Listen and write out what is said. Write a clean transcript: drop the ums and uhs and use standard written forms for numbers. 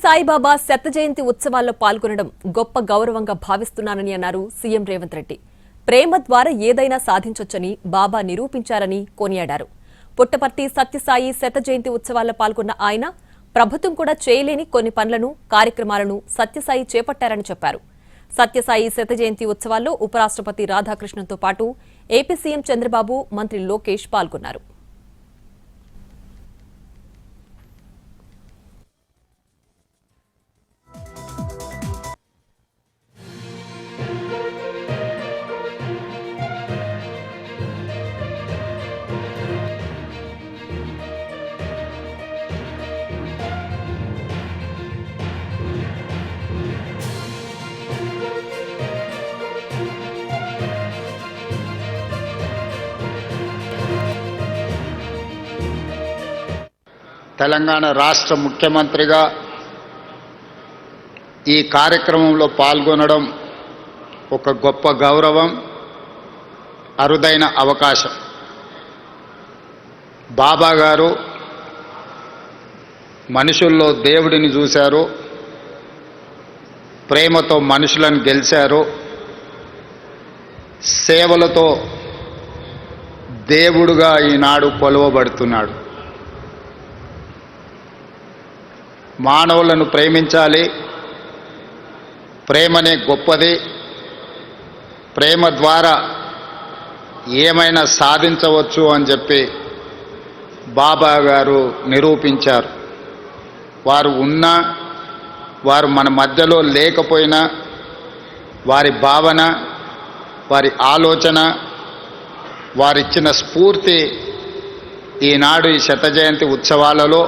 సాయిబాబా శత జయంతి ఉత్సవాల్లో పాల్గొనడం గొప్ప గౌరవంగా భావిస్తున్నానని అన్నారు సీఎం రేవంత్ రెడ్డి. ప్రేమ ద్వారా ఏదైనా సాధించొచ్చని బాబా నిరూపించారని కొనియాడారు. పుట్టపర్తి సత్యసాయి శత జయంతి ఉత్సవాల్లో పాల్గొన్న ఆయన ప్రభుత్వం కూడా చేయలేని కొన్ని పనులను, కార్యక్రమాలను సత్యసాయి చేపట్టారని చెప్పారు. సత్యసాయి శత జయంతి ఉత్సవాల్లో ఉపరాష్ట్రపతి రాధాకృష్ణన్తో పాటు ఏపీ సీఎం చంద్రబాబు, మంత్రి లోకేష్ పాల్గొన్నారు. తెలంగాణ రాష్ట్ర ముఖ్యమంత్రిగా ఈ కార్యక్రమంలో పాల్గొనడం ఒక గొప్ప గౌరవం, అరుదైన అవకాశం. బాబా గారు మనుషుల్లో దేవుడిని చూశారు, ప్రేమతో మనుషులను గెలిచారు, సేవలతో దేవుడుగా ఈనాడు కొలువబడుతున్నాడు. మానవులను ప్రేమించాలి, ప్రేమనే గొప్పది, ప్రేమ ద్వారా ఏమైనా సాధించవచ్చు అని చెప్పి బాబా గారు నిరూపించారు. వారు ఉన్నా, వారు మన మధ్యలో లేకపోయినా వారి భావన, వారి ఆలోచన, వారిచ్చిన స్ఫూర్తి ఈనాడు ఈ శత జయంతి ఉత్సవాలలో